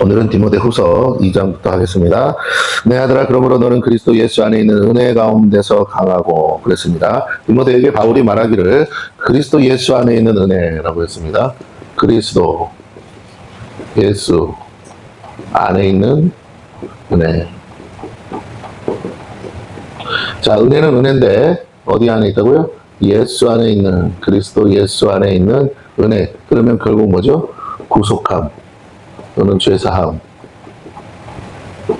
오늘은 디모데후서 2장부터 하겠습니다. 내 아들아, 그러므로 너는 그리스도 예수 안에 있는 은혜 가운데서 강하고, 그랬습니다. 디모데에게 바울이 말하기를 그리스도 예수 안에 있는 은혜라고 했습니다. 그리스도 예수 안에 있는 은혜. 자, 은혜는 은혜인데 어디 안에 있다고요? 예수 안에 있는, 그리스도 예수 안에 있는 은혜. 그러면 결국 뭐죠? 구속함 또는 죄사함,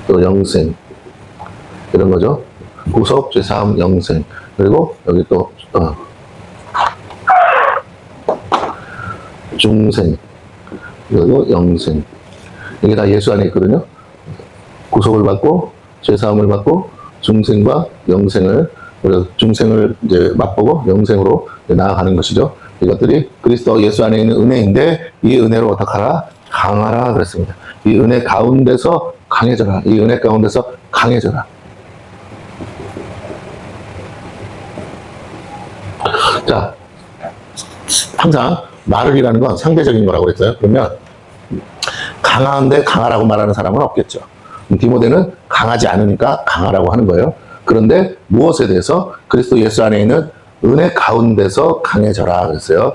또 영생, 이런 거죠. 구속, 죄사함, 영생. 그리고 여기 또 중생, 그리고 영생. 이게 다 예수 안에 있거든요. 구속을 받고 죄사함을 받고 중생과 영생을, 그래서 중생을 이제 맛보고 영생으로 나아가는 것이죠. 이것들이 그리스도 예수 안에 있는 은혜인데, 이 은혜로 어떡하라? 강하라 그랬습니다. 이 은혜 가운데서 강해져라. 이 은혜 가운데서 강해져라. 자, 항상 말을이라는 건 상대적인 거라고 그랬어요. 그러면 강한데 강하라고 말하는 사람은 없겠죠. 디모데는 강하지 않으니까 강하라고 하는 거예요. 그런데 무엇에 대해서? 그리스도 예수 안에 있는 은혜 가운데서 강해져라 그랬어요.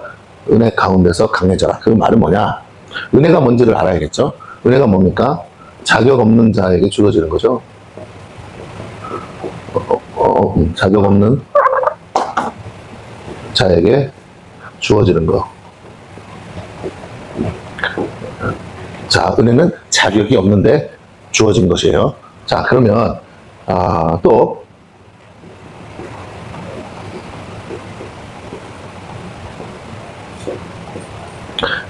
은혜 가운데서 강해져라. 그 말은 뭐냐? 은혜가 뭔지를 알아야겠죠. 은혜가 뭡니까? 자격 없는 자에게 주어지는 거죠. 자격 없는 자에게 주어지는 거. 자, 은혜는 자격이 없는데 주어진 것이에요. 자, 그러면 또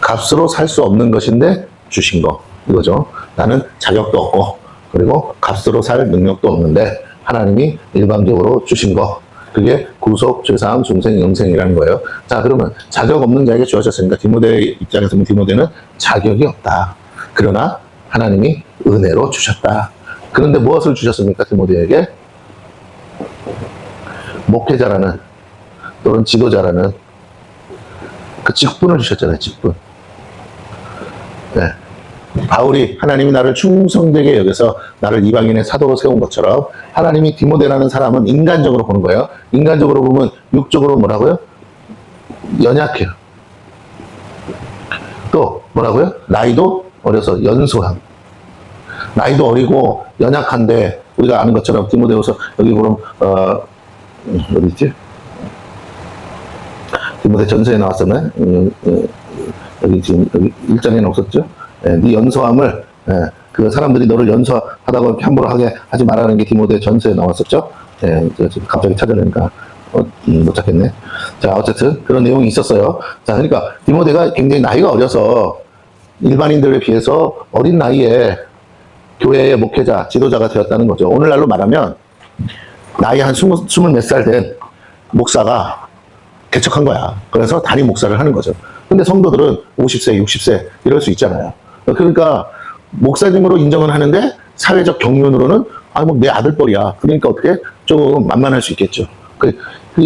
값으로 살 수 없는 것인데 주신 거, 이거죠. 나는 자격도 없고 그리고 값으로 살 능력도 없는데 하나님이 일방적으로 주신 거, 그게 구속, 죄사함, 중생, 영생이라는 거예요. 자, 그러면 자격 없는 자에게 주어졌으니까 디모데 입장에서 디모데는 자격이 없다. 그러나 하나님이 은혜로 주셨다. 그런데 무엇을 주셨습니까? 디모데에게 목회자라는 또는 지도자라는 그 직분을 주셨잖아요. 직분. 네. 바울이 하나님이 나를 충성되게 여겨서 나를 이방인의 사도로 세운 것처럼 하나님이 디모데라는 사람은 인간적으로 보는 거예요. 인간적으로 보면 육적으로 뭐라고요? 연약해요. 또 뭐라고요? 나이도 어려서 연소함. 나이도 어리고 연약한데 우리가 아는 것처럼 디모데후서 여기 보면 어디 있지? 디모데 전서에 나왔었나요? 여기 지금 여기 1장에는 없었죠? 네 연소함을, 그 사람들이 너를 연소하다고 이렇게 함부로 하게 하지 말라는 게 디모데 전서에 나왔었죠? 지금 갑자기 찾아내니까 못 찾겠네. 자, 어쨌든 그런 내용이 있었어요. 자, 그러니까 디모데가 굉장히 나이가 어려서 일반인들에 비해서 어린 나이에 교회의 목회자, 지도자가 되었다는 거죠. 오늘날로 말하면 나이 한 20 몇 살 된 목사가 개척한 거야. 그래서 단임 목사를 하는 거죠. 근데 성도들은 50세, 60세 이럴 수 있잖아요. 그러니까 목사님으로 인정은 하는데 사회적 경륜으로는 뭐 내 아들뻘이야. 그러니까 어떻게 좀 만만할 수 있겠죠. 그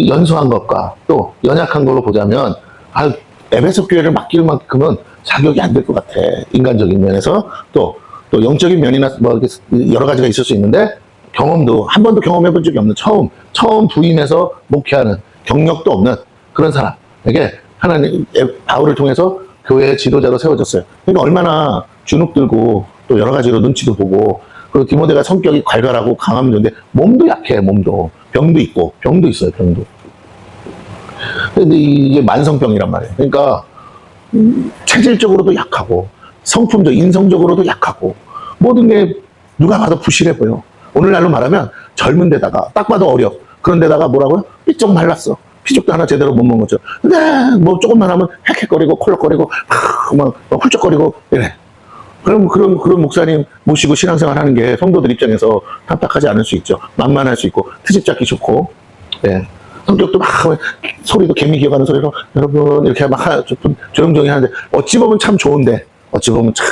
연소한 것과 또 연약한 걸로 보자면 에베소 교회를 맡길 만큼은 자격이 안 될 것 같아. 인간적인 면에서 또 영적인 면이나 뭐 이렇게 여러 가지가 있을 수 있는데 경험도 한 번도 경험해 본 적이 없는 처음 부임해서 목회하는 경력도 없는 그런 사람에게 하나님 바울을 통해서 교회의 지도자로 세워졌어요. 그러니까 얼마나 주눅들고 또 여러 가지로 눈치도 보고, 그리고 디모데가 성격이 괄괄하고 강하면 좋은데 몸도 약해. 몸도 병도 있고 병도 있어요. 병도. 근데 이게 만성병이란 말이에요. 그러니까 체질적으로도 약하고 성품적 인성적으로도 약하고 모든 게 누가 봐도 부실해 보여. 오늘날로 말하면 젊은 데다가 딱 봐도 어려. 그런 데다가 뭐라고요? 삐쩍 말랐어. 피죽도 하나 제대로 못 먹은 거죠. 근데 뭐 조금만 하면 헥헥거리고 콜록거리고 막 훌쩍거리고 이래. 그럼 그런 목사님 모시고 신앙생활 하는 게 성도들 입장에서 답답하지 않을 수 있죠. 만만할 수 있고 트집 잡기 좋고, 예. 성격도 막 소리도 개미 기어가는 소리로 여러분 이렇게 막 조용조용히 하는데 어찌 보면 참 좋은데 어찌 보면 참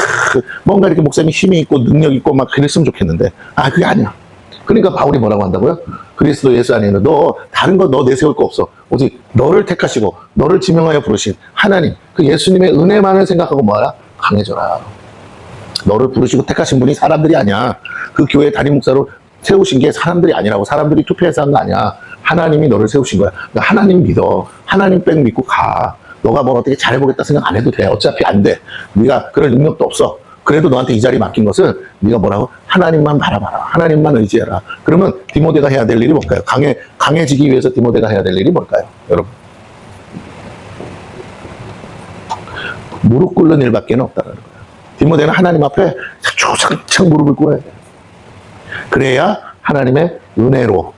뭔가 이렇게 목사님이 힘이 있고 능력 있고 막 그랬으면 좋겠는데 그게 아니야. 그러니까 바울이 뭐라고 한다고요? 그리스도 예수 안에 있는 너 다른 거 너 내세울 거 없어. 오직 너를 택하시고 너를 지명하여 부르신 하나님 그 예수님의 은혜만을 생각하고 뭐하라? 강해져라. 너를 부르시고 택하신 분이 사람들이 아니야. 그 교회 담임 목사로 세우신 게 사람들이 아니라고. 사람들이 투표해서 한 거 아니야. 하나님이 너를 세우신 거야. 그러니까 하나님 믿어. 하나님 백 믿고 가. 너가 뭘 어떻게 잘해보겠다 생각 안 해도 돼. 어차피 안 돼. 네가 그럴 능력도 없어. 그래도 너한테 이 자리 맡긴 것은 네가 뭐라고? 하나님만 바라봐라. 하나님만 의지해라. 그러면 디모데가 해야 될 일이 뭘까요? 강해지기 위해서 디모데가 해야 될 일이 뭘까요? 여러분. 무릎 꿇는 일밖에 없다는 거예요. 디모데는 하나님 앞에 조상창 무릎을 꿇어야 돼요. 그래야 하나님의 은혜로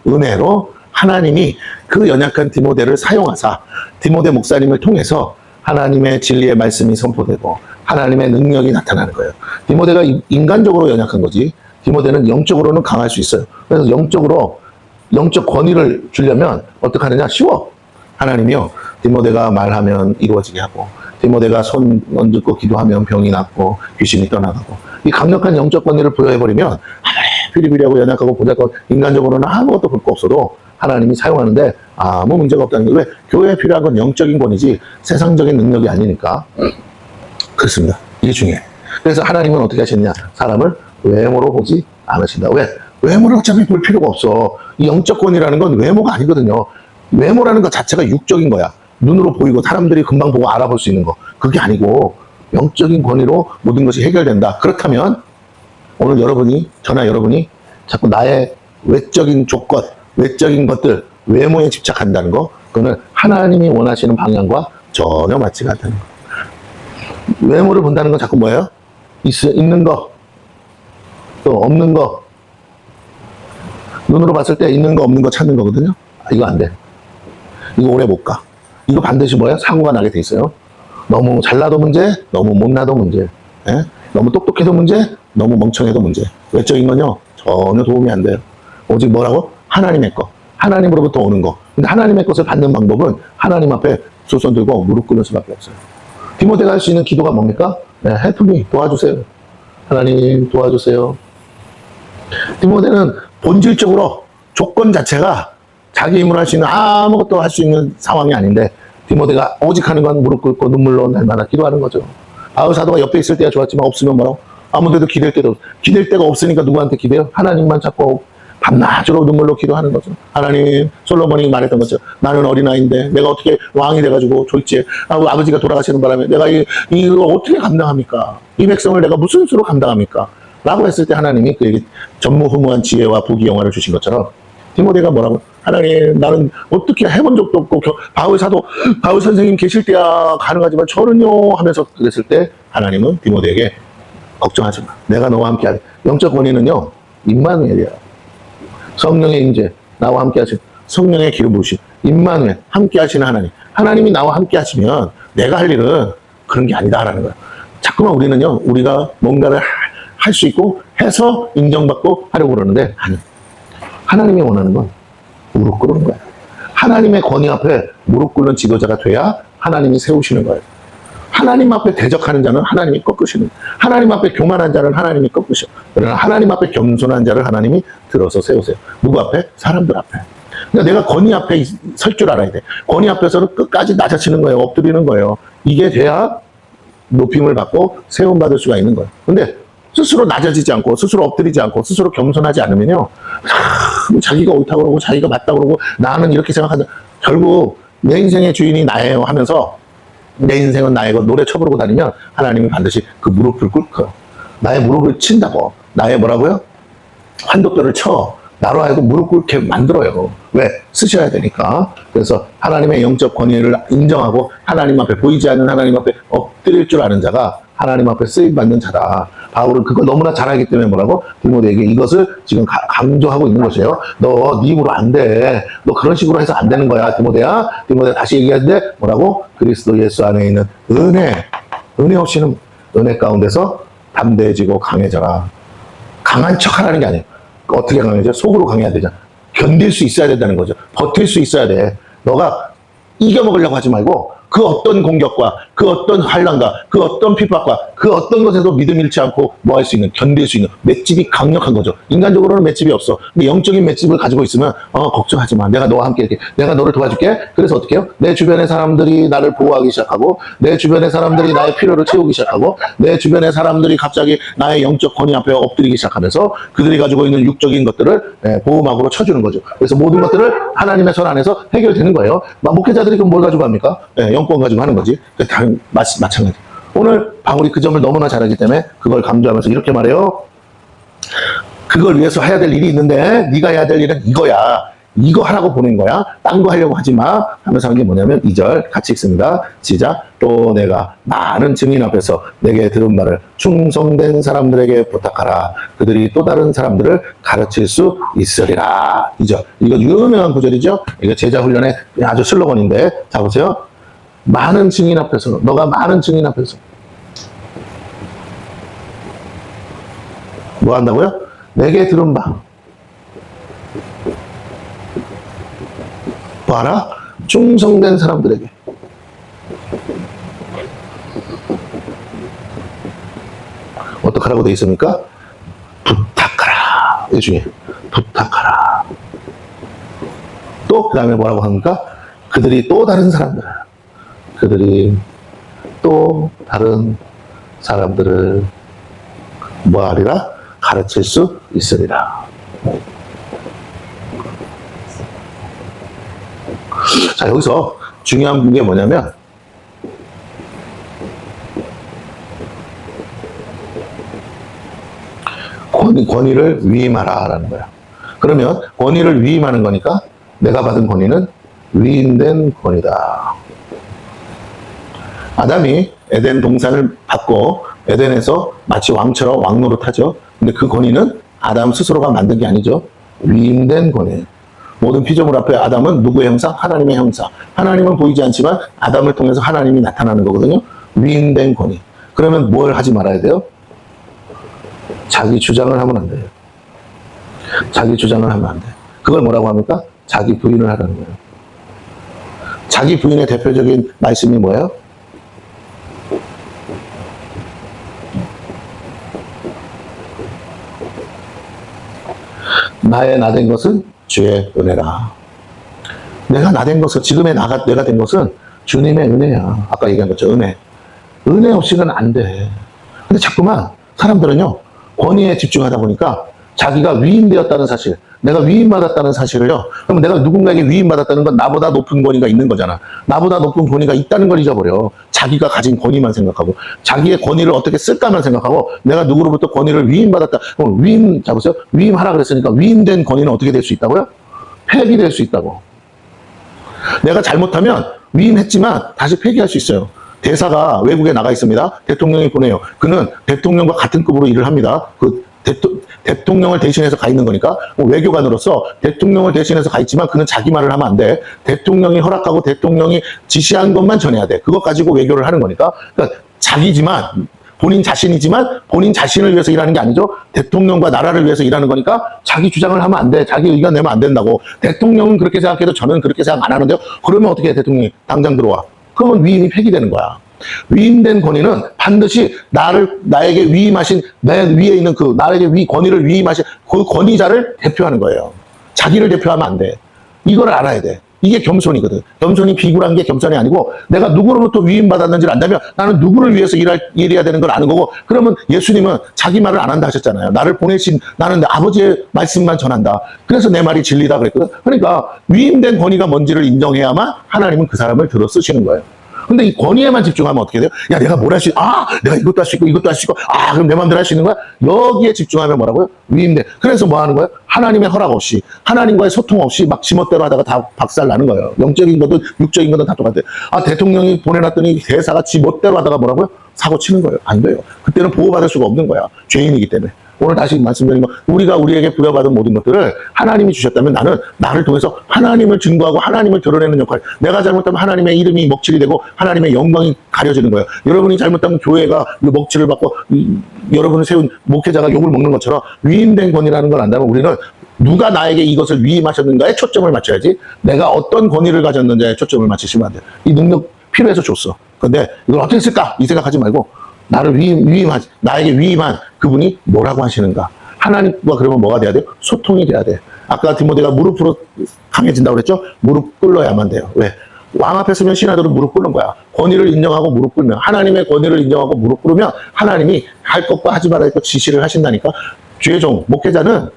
하나님이 그 연약한 디모데를 사용하사 디모데 목사님을 통해서 하나님의 진리의 말씀이 선포되고 하나님의 능력이 나타나는 거예요. 디모데가 인간적으로 연약한 거지 디모데는 영적으로는 강할 수 있어요. 그래서 영적 권위를 주려면 어떻게 하느냐? 쉬워. 하나님이요. 디모데가 말하면 이루어지게 하고 디모데가 손 얹고 기도하면 병이 낫고 귀신이 떠나가고 이 강력한 영적 권위를 부여해버리면 피리피리하고 연약하고 보잘것 인간적으로는 아무것도 볼 거 없어도 하나님이 사용하는데 아무 문제가 없다는 거예요. 왜? 교회에 필요한 건 영적인 권위지 세상적인 능력이 아니니까. 그렇습니다. 이게 중요해. 그래서 하나님은 어떻게 하셨냐? 사람을 외모로 보지 않으신다. 왜? 외모를 어차피 볼 필요가 없어. 이 영적 권위라는 건 외모가 아니거든요. 외모라는 것 자체가 육적인 거야. 눈으로 보이고 사람들이 금방 보고 알아볼 수 있는 거. 그게 아니고 영적인 권위로 모든 것이 해결된다. 그렇다면 오늘 여러분이 자꾸 나의 외적인 조건, 외적인 것들, 외모에 집착한다는 거, 그거는 하나님이 원하시는 방향과 전혀 맞지가 않다는 거. 외모를 본다는 건 자꾸 뭐예요? 있는 거, 또 없는 거. 눈으로 봤을 때 있는 거, 없는 거 찾는 거거든요. 이거 안 돼. 이거 오래 못 가. 이거 반드시 뭐예요? 사고가 나게 돼 있어요. 너무 잘나도 문제, 너무 못나도 문제. 예? 너무 똑똑해도 문제, 너무 멍청해도 문제. 외적인 건요, 전혀 도움이 안 돼요. 오직 뭐라고? 하나님의 것. 하나님으로부터 오는 거. 근데 하나님의 것을 받는 방법은 하나님 앞에 두 손 들고 무릎 꿇는 수밖에 없어요. 디모데가 할 수 있는 기도가 뭡니까? 네, 헬프미 도와주세요. 하나님 도와주세요. 디모데는 본질적으로 조건 자체가 자기 힘으로 할 수 있는 아무것도 할 수 있는 상황이 아닌데 디모데가 오직 하는 건 무릎 꿇고 눈물로 날마다 기도하는 거죠. 바울 사도가 옆에 있을 때가 좋았지만 없으면 뭐라고? 아무데도 기댈 데가 없으니까 누구한테 기대요? 하나님만 찾고 밤낮으로 눈물로 기도하는 거죠. 하나님, 솔로몬이 말했던 거죠. 나는 어린아이인데 내가 어떻게 왕이 돼가지고 졸지에 아버지가 돌아가시는 바람에 내가 이걸 어떻게 감당합니까? 이 백성을 내가 무슨 수로 감당합니까? 라고 했을 때 하나님이 그에게 전무후무한 지혜와 부귀영화를 주신 것처럼 디모데가 뭐라고? 하나님, 나는 어떻게 해본 적도 없고 바울 선생님 계실 때야 가능하지만 저는요 하면서 그랬을 때 하나님은 디모데에게 걱정하지 마. 내가 너와 함께하리. 영적 권위는요 임마누엘이야. 성령의 임재, 나와 함께 하신 성령의 기름 부으심, 임마누엘, 함께 하시는 하나님. 하나님이 나와 함께 하시면 내가 할 일은 그런 게 아니다라는 거야. 자꾸만 우리는요, 우리가 뭔가를 할 수 있고 해서 인정받고 하려고 그러는데 아니. 하나님이 원하는 건 무릎 꿇는 거야. 하나님의 권위 앞에 무릎 꿇는 지도자가 돼야 하나님이 세우시는 거예요. 하나님 앞에 대적하는 자는 하나님이 꺾으시는 거예요. 하나님 앞에 교만한 자는 하나님이 꺾으셔. 그러나 하나님 앞에 겸손한 자를 하나님이 들어서 세우세요. 누구 앞에? 사람들 앞에. 그러니까 내가 권위 앞에 설 줄 알아야 돼. 권위 앞에서는 끝까지 낮아지는 거예요. 엎드리는 거예요. 이게 돼야 높임을 받고 세움받을 수가 있는 거예요. 근데 스스로 낮아지지 않고 스스로 엎드리지 않고 스스로 겸손하지 않으면요. 자기가 옳다고 그러고 자기가 맞다고 그러고 나는 이렇게 생각한다. 결국 내 인생의 주인이 나예요 하면서 내 인생은 나의 것 노래 쳐부르고 다니면 하나님이 반드시 그 무릎을 꿇고요. 나의 무릎을 친다고. 나의 뭐라고요? 환도뼈를 쳐. 나로 하여금 무릎 꿇게 만들어요. 왜? 쓰셔야 되니까. 그래서 하나님의 영적 권위를 인정하고 하나님 앞에 보이지 않는 하나님 앞에 엎드릴 줄 아는 자가 하나님 앞에 쓰임받는 자다. 바울은 그걸 너무나 잘 알기 때문에 뭐라고? 디모데에게 이것을 지금 강조하고 있는 것이에요. 너 네 힘으로 안 돼. 너 그런 식으로 해서 안 되는 거야. 디모데야. 디모데 다시 얘기하는데 뭐라고? 그리스도 예수 안에 있는 은혜 없이는 은혜 가운데서 담대해지고 강해져라. 강한 척 하라는 게 아니에요. 어떻게 강해져? 속으로 강해야 되잖아. 견딜 수 있어야 된다는 거죠. 버틸 수 있어야 돼. 너가 이겨먹으려고 하지 말고 그 어떤 공격과 그 어떤 환란과 그 어떤 핍박과 그 어떤 것에도 믿음 잃지 않고 뭐 할 수 있는, 견딜 수 있는 맷집이 강력한 거죠. 인간적으로는 맷집이 없어. 근데 영적인 맷집을 가지고 있으면 걱정하지 마. 내가 너와 함께 이렇게, 내가 너를 도와줄게. 그래서 어떻게 해요? 내 주변의 사람들이 나를 보호하기 시작하고, 내 주변의 사람들이 나의 필요를 채우기 시작하고, 내 주변의 사람들이 갑자기 나의 영적 권위 앞에 엎드리기 시작하면서 그들이 가지고 있는 육적인 것들을 보호막으로 쳐주는 거죠. 그래서 모든 것들을 하나님의 선 안에서 해결되는 거예요. 목회자들이 그럼 뭘 가지고 합니까? 영권 가지고 하는 거지. 다 마찬가지. 오늘 바울이 그 점을 너무나 잘하기 때문에 그걸 강조하면서 이렇게 말해요. 그걸 위해서 해야 될 일이 있는데 네가 해야 될 일은 이거야. 이거 하라고 보낸 거야. 딴 거 하려고 하지 마. 하면서 하는 게 뭐냐면 2절 같이 읽습니다. 시작. 또 내가 많은 증인 앞에서 내게 들은 말을 충성된 사람들에게 부탁하라. 그들이 또 다른 사람들을 가르칠 수 있으리라. 2절. 이거 유명한 구절이죠. 이거 제자 훈련의 아주 슬로건인데 자 보세요. 많은 증인 앞에서, 너가 많은 증인 앞에서 뭐 한다고요? 내게 들은 바 봐라. 충성된 사람들에게 어떡하라고 되어 있습니까? 부탁하라. 이 중에 부탁하라. 또 그 다음에 뭐라고 합니까? 그들이 또 다른 사람들을 뭐하리라? 가르칠 수 있으리라. 자, 여기서 중요한 게 뭐냐면 권위를 위임하라라는 거야. 그러면 권위를 위임하는 거니까 내가 받은 권위는 위임된 권위다. 아담이 에덴 동산을 받고 에덴에서 마치 왕처럼 왕노릇하죠. 근데 그 권위는 아담 스스로가 만든 게 아니죠. 위임된 권위. 모든 피조물 앞에 아담은 누구의 형상? 하나님의 형상. 하나님은 보이지 않지만 아담을 통해서 하나님이 나타나는 거거든요. 위임된 권위. 그러면 뭘 하지 말아야 돼요? 자기 주장을 하면 안 돼요. 자기 주장을 하면 안 돼요. 그걸 뭐라고 합니까? 자기 부인을 하라는 거예요. 자기 부인의 대표적인 말씀이 뭐예요? 나의 나된 것은 주의 은혜라. 내가 나된 것은, 지금의 내가 된 것은 주님의 은혜야. 아까 얘기한 것처럼 은혜. 은혜 없이는 안 돼. 근데 자꾸만 사람들은요, 권위에 집중하다 보니까 자기가 위임되었다는 사실, 내가 위임받았다는 사실을요, 그러면 내가 누군가에게 위임받았다는 건 나보다 높은 권위가 있는 거잖아. 나보다 높은 권위가 있다는 걸 잊어버려. 자기가 가진 권위만 생각하고, 자기의 권위를 어떻게 쓸까만 생각하고, 내가 누구로부터 권위를 위임받았다. 그럼 자보세요. 위임하라 그랬으니까 위임된 권위는 어떻게 될 수 있다고요? 폐기될 수 있다고. 내가 잘못하면 위임했지만 다시 폐기할 수 있어요. 대사가 외국에 나가 있습니다. 대통령이 보내요. 그는 대통령과 같은 급으로 일을 합니다. 대통령을 대신해서 가 있는 거니까 외교관으로서 대통령을 대신해서 가 있지만 그는 자기 말을 하면 안 돼. 대통령이 허락하고 대통령이 지시한 것만 전해야 돼. 그것 가지고 외교를 하는 거니까. 그러니까 자기지만, 본인 자신이지만 본인 자신을 위해서 일하는 게 아니죠. 대통령과 나라를 위해서 일하는 거니까 자기 주장을 하면 안 돼. 자기 의견 내면 안 된다고. 대통령은 그렇게 생각해도 저는 그렇게 생각 안 하는데요. 그러면 어떻게 해? 대통령이 당장 들어와. 그러면 위임이 폐기되는 거야. 위임된 권위는 반드시 나에게 위임하신, 내 위에 있는 나에게 권위를 위임하신 그 권위자를 대표하는 거예요. 자기를 대표하면 안 돼. 이걸 알아야 돼. 이게 겸손이거든. 겸손이 비굴한 게 겸손이 아니고, 내가 누구로부터 위임받았는지를 안다면 나는 누구를 위해서 일해야 되는 걸 아는 거고, 그러면 예수님은 자기 말을 안 한다 하셨잖아요. 나를 보내신, 나는 아버지의 말씀만 전한다. 그래서 내 말이 진리다 그랬거든. 그러니까 위임된 권위가 뭔지를 인정해야만 하나님은 그 사람을 들어 쓰시는 거예요. 근데 이 권위에만 집중하면 어떻게 돼요? 야, 내가 뭘 할 수, 내가 이것도 할 수 있고, 이것도 할 수 있고, 그럼 내 마음대로 할 수 있는 거야? 여기에 집중하면 뭐라고요? 위임돼. 그래서 뭐 하는 거예요? 하나님의 허락 없이, 하나님과의 소통 없이 막 지멋대로 하다가 다 박살 나는 거예요. 영적인 거든, 육적인 거든 다 똑같아요. 대통령이 보내놨더니 대사가 지멋대로 하다가 뭐라고요? 사고 치는 거예요. 안 돼요. 그때는 보호받을 수가 없는 거야. 죄인이기 때문에. 오늘 다시 말씀드린 거, 우리가 우리에게 부여받은 모든 것들을 하나님이 주셨다면 나는 나를 통해서 하나님을 증거하고 하나님을 드러내는 역할, 내가 잘못하면 하나님의 이름이 먹칠이 되고 하나님의 영광이 가려지는 거예요. 여러분이 잘못하면 교회가 먹칠을 받고 여러분을 세운 목회자가 욕을 먹는 것처럼 위임된 권위라는 걸 안다면 우리는 누가 나에게 이것을 위임하셨는가에 초점을 맞춰야지, 내가 어떤 권위를 가졌는지에 초점을 맞추시면 안 돼요. 이 능력 필요해서 줬어. 근데 이걸 어떻게 쓸까? 이 생각하지 말고 나를 나에게 위임한 그분이 뭐라고 하시는가? 하나님과 그러면 뭐가 돼야 돼요? 소통이 돼야 돼. 아까 디모데가 무릎으로 강해진다고 그랬죠? 무릎 꿇어야만 돼요. 왜? 왕 앞에 서면 신하들은 무릎 꿇는 거야. 권위를 인정하고 무릎 꿇으면, 하나님의 권위를 인정하고 무릎 꿇으면 하나님이 할 것과 하지 말아야 할 것 지시를 하신다니까. 죄종, 목회자는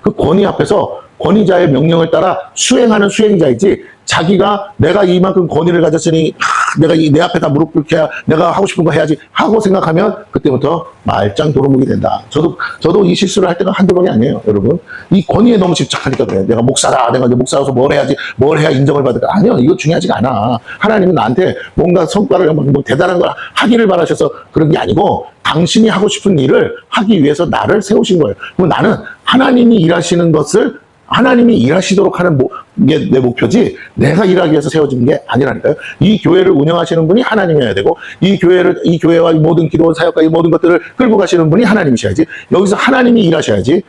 그 권위 앞에서 권위자의 명령을 따라 수행하는 수행자이지, 자기가 내가 이만큼 권위를 가졌으니 내가 내 앞에 다 무릎 꿇게 해야, 내가 하고 싶은 거 해야지 하고 생각하면 그때부터 말짱 도루묵이 된다. 저도 이 실수를 할 때가 한두 번이 아니에요, 여러분. 이 권위에 너무 집착하니까 그래. 내가 목사다. 내가 이제 목사로서 뭘 해야지, 뭘 해야 인정을 받을까. 아니요, 이거 중요하지가 않아. 하나님은 나한테 뭔가 성과를, 뭐 대단한 걸 하기를 바라셔서 그런 게 아니고, 당신이 하고 싶은 일을 하기 위해서 나를 세우신 거예요. 그럼 나는 하나님이 일하시는 것을 하나님이 일하시도록 하는 게 내 목표지, 내가 일하기 위해서 세워진 게 아니라니까요. 이 교회를 운영하시는 분이 하나님이어야 되고, 이 교회와 이 모든 기도원 사역과 이 모든 것들을 끌고 가시는 분이 하나님이셔야지. 여기서 하나님이 일하셔야지.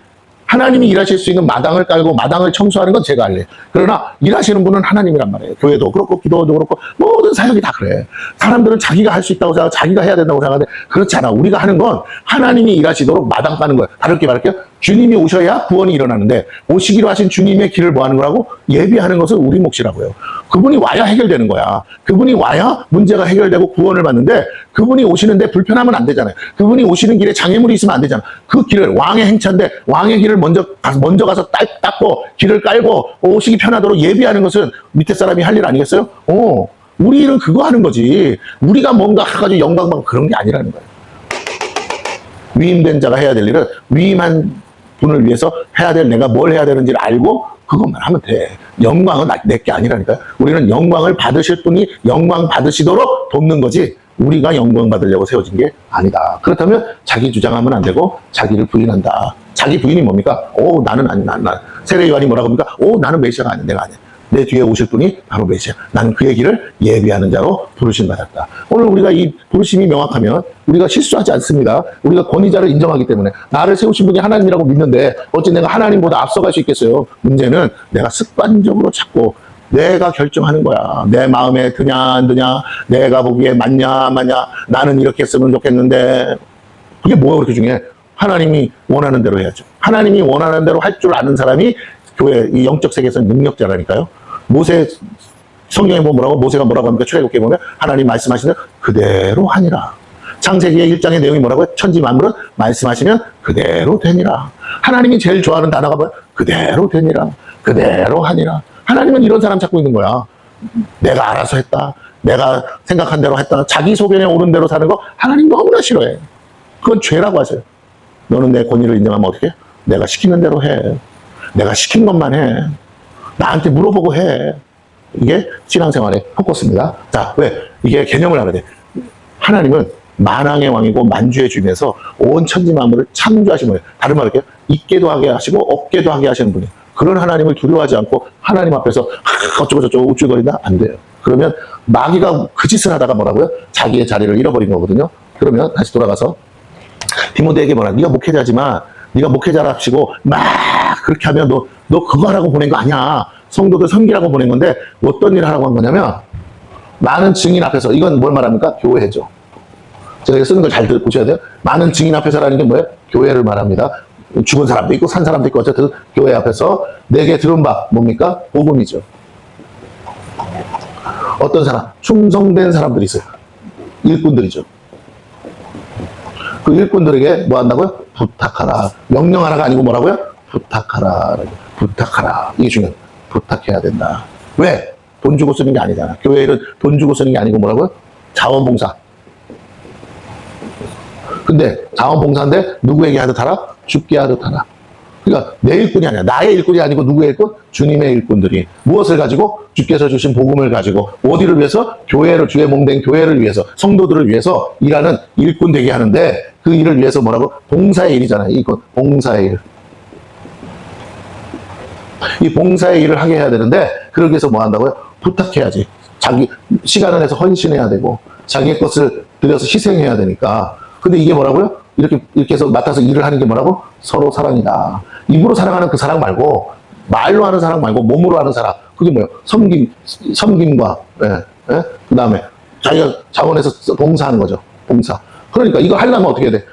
하나님이 일하실 수 있는 마당을 깔고 마당을 청소하는 건 제가 할래요. 그러나 일하시는 분은 하나님이란 말이에요. 교회도 그렇고 기도도 그렇고 모든 사역이 다 그래. 사람들은 자기가 할 수 있다고 생각하고 자기가 해야 된다고 생각하는데 그렇지 않아. 우리가 하는 건 하나님이 일하시도록 마당 까는 거예요. 다르게 말할게요. 주님이 오셔야 구원이 일어나는데, 오시기로 하신 주님의 길을 뭐 하는 거라고? 예비하는 것은 우리 몫이라고요. 그분이 와야 해결되는 거야. 그분이 와야 문제가 해결되고 구원을 받는데, 그분이 오시는데 불편하면 안 되잖아요. 그분이 오시는 길에 장애물이 있으면 안 되잖아. 그 길을, 왕의 행차인데 왕의 길을 먼저 가서 닦고 길을 깔고 오시기 편하도록 예비하는 것은 밑에 사람이 할 일 아니겠어요? 우리 일은 그거 하는 거지. 우리가 뭔가 해가지고 영광받고 그런 게 아니라는 거예요. 위임된 자가 해야 될 일은 위임한 분을 위해서 해야 될, 내가 뭘 해야 되는지를 알고 그것만 하면 돼. 영광은 내 게 아니라니까요. 우리는 영광을 받으실 분이 영광 받으시도록 돕는 거지, 우리가 영광 받으려고 세워진 게 아니다. 그렇다면 자기 주장하면 안 되고 자기를 부인한다. 자기 부인이 뭡니까? 나는 아니, 세례 요한이 뭐라고 합니까? 나는 메시아가 아니야. 내가 아니야. 내 뒤에 오실 분이 바로 메시아. 나는 그의 길을 예비하는 자로 부르심 받았다. 오늘 우리가 이 부르심이 명확하면 우리가 실수하지 않습니다. 우리가 권위자를 인정하기 때문에 나를 세우신 분이 하나님이라고 믿는데 어찌 내가 하나님보다 앞서갈 수 있겠어요? 문제는 내가 습관적으로 찾고 내가 결정하는 거야. 내 마음에 드냐 안 드냐, 내가 보기에 맞냐 안 맞냐, 나는 이렇게 했으면 좋겠는데. 그게 뭐가 그렇게 중요해? 하나님이 원하는 대로 해야죠. 하나님이 원하는 대로 할 줄 아는 사람이 교회, 이 영적 세계에서는 능력자라니까요. 성경에 뭐라고, 모세가 뭐라고 합니까? 출애굽기에 보면 하나님 말씀하시는 그대로 하니라. 창세기의 1장의 내용이 뭐라고요? 천지 만물은 말씀하시면 그대로 되니라. 하나님이 제일 좋아하는 단어가 뭐야? 그대로 되니라. 그대로 하니라. 하나님은 이런 사람 찾고 있는 거야. 내가 알아서 했다. 내가 생각한 대로 했다. 자기 소견에 오른 대로 사는 거 하나님 너무나 싫어해. 그건 죄라고 하세요. 너는 내 권위를 인정하면 어떻게 해? 내가 시키는 대로 해. 내가 시킨 것만 해. 나한테 물어보고 해. 이게 신앙생활의 포커스입니다. 자, 왜? 이게 개념을 알아야 돼. 하나님은 만왕의 왕이고 만주의 주인에서 온 천지 만물을 창조하신 분이에요. 다른 말로 할게요. 있게도 하게 하시고 없게도 하게 하시는 분이에요. 그런 하나님을 두려워하지 않고 하나님 앞에서 어쩌고 저쩌고 우쭐거린다? 안 돼요. 그러면 마귀가 그 짓을 하다가 뭐라고요? 자기의 자리를 잃어버린 거거든요. 그러면 다시 돌아가서 디모데에게 뭐라, 네가 목회자지만 네가 목회자랍시고 막 그렇게 하면 너 그거 하라고 보낸 거 아니야. 성도들 섬기라고 보낸 건데 어떤 일을 하라고 한 거냐면, 많은 증인 앞에서, 이건 뭘 말합니까? 교회죠. 제가 쓰는 걸 잘 보셔야 돼요. 많은 증인 앞에서라는 게 뭐예요? 교회를 말합니다. 죽은 사람도 있고 산 사람도 있고 어쨌든 교회 앞에서 내게 들은 바 뭡니까? 복음이죠. 어떤 사람? 충성된 사람들이 있어요. 일꾼들이죠. 그 일꾼들에게 뭐 한다고요? 부탁하라. 명령하라가 아니고 뭐라고요? 부탁하라. 부탁하라. 이게 중요해요. 부탁해야 된다. 왜? 돈 주고 쓰는 게 아니잖아. 교회 일은 돈 주고 쓰는 게 아니고 뭐라고요? 자원봉사. 근데 자원봉사인데 누구에게 하듯 하라? 죽게 하듯 하라. 그러니까 내 일꾼이 아니야. 나의 일꾼이 아니고 누구의 일꾼? 주님의 일꾼들이 무엇을 가지고? 주께서 주신 복음을 가지고 어디를 위해서? 교회를, 주의 몸된 교회를 위해서, 성도들을 위해서 일하는 일꾼 되게 하는데, 그 일을 위해서 뭐라고? 봉사의 일이잖아요. 이건 봉사의 일. 이 봉사의 일을 하게 해야 되는데, 그러기 위해서 뭐 한다고요? 부탁해야지. 자기 시간을 내서 헌신해야 되고 자기의 것을 들여서 희생해야 되니까. 근데 이게 뭐라고요? 이렇게 해서 맡아서 일을 하는 게 뭐라고? 서로 사랑이다. 입으로 사랑하는 그 사랑 말고, 말로 하는 사랑 말고 몸으로 하는 사랑. 그게 뭐예요? 섬김과 그 다음에 자기가 자원해서 봉사하는 거죠. 봉사. 그러니까 이거 하려면 어떻게 해야 돼?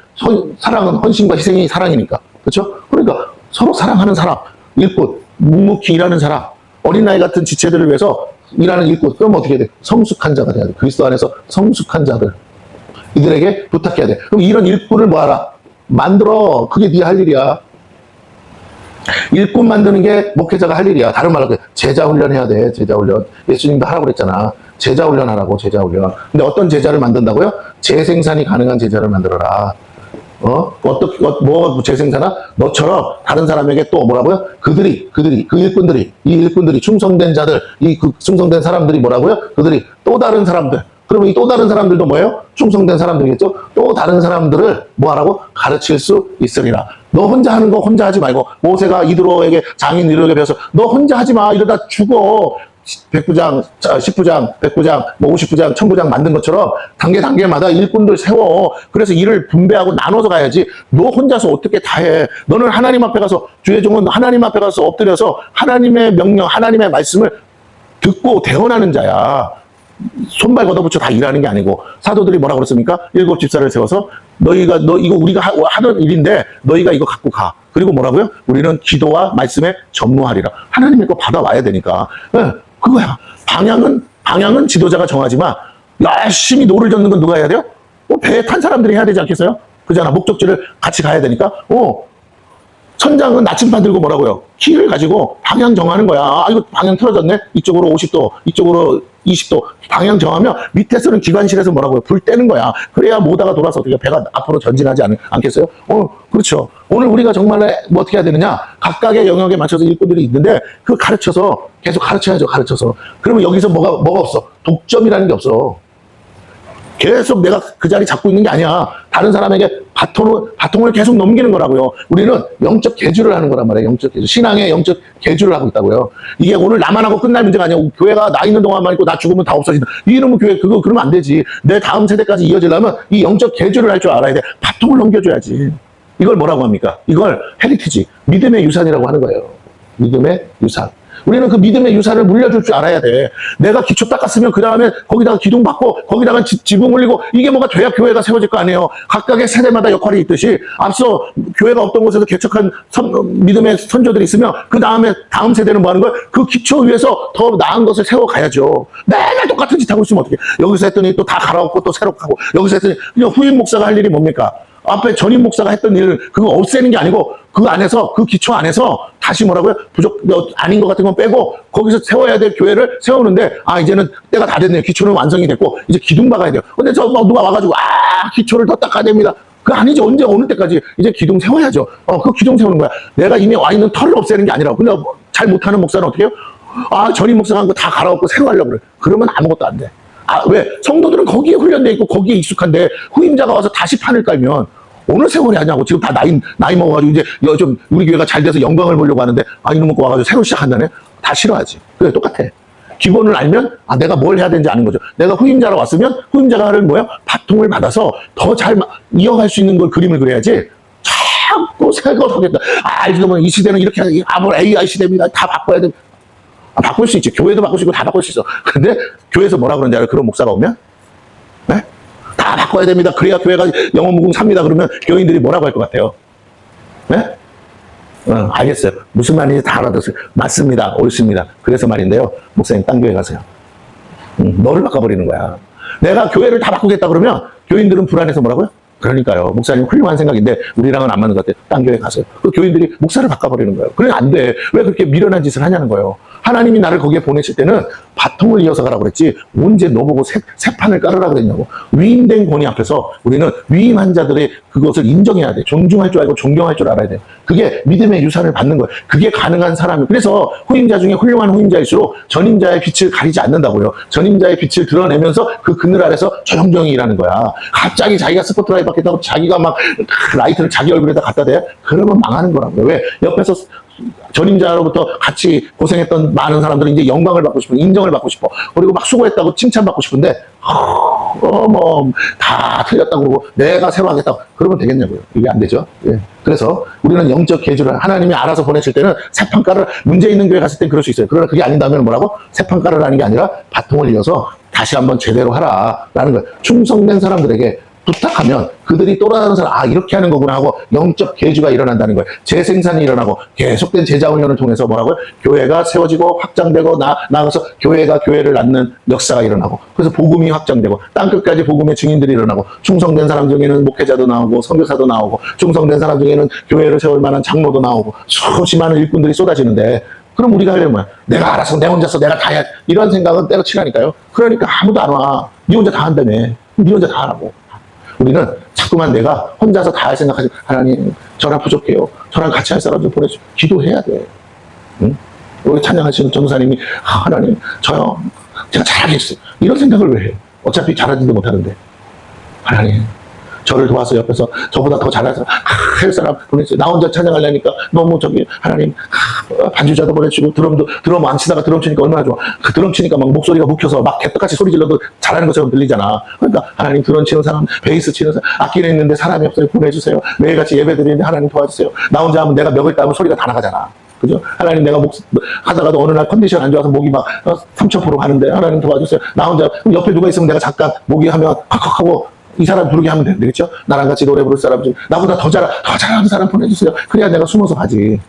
사랑은 헌신과 희생이 사랑이니까. 그렇죠? 그러니까 서로 사랑하는 사람, 일꾼, 묵묵히 일하는 사람, 어린아이 같은 지체들을 위해서 일하는 일꾼. 그럼 어떻게 해야 돼? 성숙한 자가 돼야 돼. 그리스도 안에서 성숙한 자들. 이들에게 부탁해야 돼. 그럼 이런 일꾼을 뭐하라? 만들어. 그게 네 할 일이야. 일꾼 만드는 게 목회자가 할 일이야. 다른 말로 제자 훈련해야 돼. 제자 훈련. 예수님도 하라고 그랬잖아. 제자 훈련하라고. 제자 훈련. 근데 어떤 제자를 만든다고요? 재생산이 가능한 제자를 만들어라. 뭐 재생산아? 너처럼 다른 사람에게 또 뭐라고요? 그 일꾼들이, 이 일꾼들이 충성된 자들, 충성된 사람들이 뭐라고요? 그들이 또 다른 사람들. 그러면 이 또 다른 사람들도 뭐예요? 충성된 사람들이겠죠? 또 다른 사람들을 뭐하라고? 가르칠 수 있으리라. 너 혼자 하는 거 혼자 하지 말고, 모세가 이드로에게 장인 이드로에게 배워서 너 혼자 하지 마. 이러다 죽어. 100부장, 10부장, 100부장, 50부장, 1000부장 만든 것처럼 단계마다 일꾼들 세워. 그래서 일을 분배하고 나눠서 가야지. 너 혼자서 어떻게 다 해. 너는 하나님 앞에 가서, 주의 종은 하나님 앞에 가서 엎드려서 하나님의 명령, 하나님의 말씀을 듣고 대언하는 자야. 손발 걷어붙여 다 일하는 게 아니고, 사도들이 뭐라고 그랬습니까? 7 집사를 세워서 너 이거 우리가 하던 일인데 너희가 이거 갖고 가. 그리고 뭐라고요? 우리는 기도와 말씀에 전무하리라. 하나님의 거 받아와야 되니까. 네, 그거야. 방향은 지도자가 정하지만 열심히 노를 젓는 건 누가 해야 돼요? 배에 탄 사람들이 해야 되지 않겠어요? 그잖아. 목적지를 같이 가야 되니까. 천장은 나침반 들고 뭐라고요? 키를 가지고 방향 정하는 거야. 아, 이거 방향 틀어졌네? 이쪽으로 50도, 이쪽으로 20도. 방향 정하면 밑에서는 기관실에서 뭐라고요? 불 떼는 거야. 그래야 모다가 돌아서 어떻게 배가 앞으로 전진하지 않겠어요? 그렇죠. 오늘 우리가 정말 뭐 어떻게 해야 되느냐? 각각의 영역에 맞춰서 일꾼들이 있는데, 그 가르쳐서, 계속 가르쳐야죠. 가르쳐서. 그러면 여기서 뭐가 없어? 독점이라는 게 없어. 계속 내가 그 자리 잡고 있는 게 아니야. 다른 사람에게 바통을 계속 넘기는 거라고요. 우리는 영적 계주를 하는 거란 말이에요. 영적 계주. 신앙의 영적 계주를 하고 있다고요. 이게 오늘 나만 하고 끝날 문제가 아니야. 교회가 나 있는 동안만 있고 나 죽으면 다 없어진다. 이놈의 교회 그러면 안 되지. 내 다음 세대까지 이어지려면 이 영적 계주를 할 줄 알아야 돼. 바통을 넘겨줘야지. 이걸 뭐라고 합니까? 이걸 헤리티지. 믿음의 유산이라고 하는 거예요. 믿음의 유산. 우리는 그 믿음의 유산을 물려줄 줄 알아야 돼. 내가 기초 닦았으면 그 다음에 거기다가 기둥 받고 거기다가 지붕 올리고 이게 뭐가 돼야 교회가 세워질 거 아니에요. 각각의 세대마다 역할이 있듯이 앞서 교회가 없던 곳에서 개척한 믿음의 선조들이 있으면 그 다음에 다음 세대는 뭐 하는 거예요? 그 기초 위에서 더 나은 것을 세워가야죠. 맨날 똑같은 짓 하고 있으면 어떡해. 여기서 했더니 또 다 갈아엎고 또 새로 하고 여기서 했더니 그냥 후임 목사가 할 일이 뭡니까? 앞에 전임 목사가 했던 일을 그거 없애는 게 아니고 그 안에서 그 기초 안에서 다시 뭐라고요? 아닌 것 같은 건 빼고 거기서 세워야 될 교회를 세우는데 이제는 때가 다 됐네요. 기초는 완성이 됐고 이제 기둥 박아야 돼요. 근데 누가 와가지고 기초를 더 닦아야 됩니다. 그거 아니지. 언제 어느 때까지 이제 기둥 세워야죠. 그 기둥 세우는 거야. 내가 이미 와 있는 털을 없애는 게 아니라. 근데 잘 못하는 목사는 어떻게 해요? 전임 목사가 한 거 다 갈아엎고 새로 하려고 그래. 그러면 아무것도 안 돼. 왜? 성도들은 거기에 훈련돼 있고 거기에 익숙한데 후임자가 와서 다시 판을 깔면 어느 세월이 하냐고. 지금 다 나이 먹어가지고 이제 좀 우리 교회가 잘 돼서 영광을 보려고 하는데 이놈 먹고 와가지고 새로 시작한다네. 다 싫어하지. 그래 똑같아. 기본을 알면 내가 뭘 해야 되는지 아는 거죠. 내가 후임자로 왔으면 후임자가 하는 뭐야? 바통을 받아서 더 잘 이어갈 수 있는 걸 그림을 그려야지. 자꾸 생각하겠다. 지금 이 시대는 이렇게 뭐 AI 시대입니다. 다 바꿔야 돼. 바꿀 수 있지. 교회도 바꿀 수 있고 다 바꿀 수 있어. 근데 교회에서 뭐라 그러는지 알아요? 그런 목사가 오면? 네? 다 바꿔야 됩니다. 그래야 교회가 영어무궁 삽니다. 그러면 교인들이 뭐라고 할 것 같아요? 네? 알겠어요. 무슨 말인지 다 알아들었어요. 맞습니다. 옳습니다. 그래서 말인데요. 목사님 딴 교회 가세요. 너를 바꿔버리는 거야. 내가 교회를 다 바꾸겠다 그러면 교인들은 불안해서 뭐라고요? 그러니까요. 목사님 훌륭한 생각인데 우리랑은 안 맞는 것 같아요. 딴 교회 가세요. 그 교인들이 목사를 바꿔버리는 거예요. 그래 안 돼. 왜 그렇게 미련한 짓을 하냐는 거예요. 하나님이 나를 거기에 보내실 때는 바통을 이어서 가라고 그랬지 언제 너보고 새 판을 깔으라 그랬냐고. 위임된 권위 앞에서 우리는 위임한 자들의 그것을 인정해야 돼. 존중할 줄 알고 존경할 줄 알아야 돼. 그게 믿음의 유산을 받는 거예요. 그게 가능한 사람이. 그래서 후임자 중에 훌륭한 후임자일수록 전임자의 빛을 가리지 않는다고요. 전임자의 빛을 드러내면서 그 그늘 아래서 조용조용히 일하는 거야. 갑자기 자기가 스포트라이트 받겠다고 자기가 막 라이트를 자기 얼굴에다 갖다 대? 그러면 망하는 거라고요. 왜? 옆에서 전임자로부터 같이 고생했던 많은 사람들은 이제 영광을 받고 싶어, 인정을 받고 싶어. 그리고 막 수고했다고 칭찬받고 싶은데, 다 틀렸다고 그러고, 내가 새로 하겠다고. 그러면 되겠냐고요. 이게 안 되죠. 예. 그래서 우리는 영적 계주를 하나님이 알아서 보내실 때는 새판가를 문제 있는 교회 갔을 땐 그럴 수 있어요. 그러나 그게 아닌다면 뭐라고? 새판가를 하는 게 아니라 바통을 이어서 다시 한번 제대로 하라라는 거예요. 충성된 사람들에게 부탁하면 그들이 또 다른 사람, 아, 이렇게 하는 거구나 하고 영적 계주가 일어난다는 거예요. 재생산이 일어나고 계속된 제자훈련을 통해서 뭐라고요? 교회가 세워지고 확장되고 나아가서 교회가 교회를 낳는 역사가 일어나고, 그래서 복음이 확장되고 땅끝까지 복음의 증인들이 일어나고, 충성된 사람 중에는 목회자도 나오고 선교사도 나오고, 충성된 사람 중에는 교회를 세울 만한 장로도 나오고, 수없이 많은 일꾼들이 쏟아지는데, 그럼 우리가 하려면 뭐야? 내가 알아서 내 혼자서 내가 다 해야, 이런 생각은 때려치라니까요. 그러니까 아무도 안 와. 네 혼자 다 한다며. 네 혼자 다 하라고. 우리는 자꾸만 내가 혼자서 다 할 생각하지. 하나님, 저랑 부족해요. 저랑 같이 할 사람 좀 보내주세요. 기도해야 돼. 응? 우리 찬양하시는 전도사님이, 아, 하나님, 저요, 제가 잘하겠어요. 이런 생각을 왜 해? 어차피 잘하지도 못하는데. 하나님, 저를 도와서 옆에서 저보다 더 잘해서 할 사람 보내주세요. 나 혼자 찬양하려니까 너무 하나님, 반주자도 보내주시고, 드럼 안 치다가 드럼 치니까 얼마나 좋아. 그 드럼 치니까 막 목소리가 묵혀서 막 개떡같이 소리 질러도 잘하는 것처럼 들리잖아. 그러니까 하나님, 드럼 치는 사람, 베이스 치는 사람, 악기를 있는데 사람이 없어요. 보내주세요. 매일같이 예배 드리는데 하나님 도와주세요. 나 혼자 하면 내가 멱을 따면 소리가 다 나가잖아. 그죠? 하나님, 내가 하다가도 어느 날 컨디션 안 좋아서 목이 막 3000% 가는데 하나님 도와주세요. 나 혼자, 그럼 옆에 누가 있으면 내가 잠깐 목이 하면 팍팍 하고 이 사람 부르게 하면 되겠죠? 나랑 같이 노래 부를 사람 중, 나보다 더 잘하는 사람 보내주세요. 그래야 내가 숨어서 가지.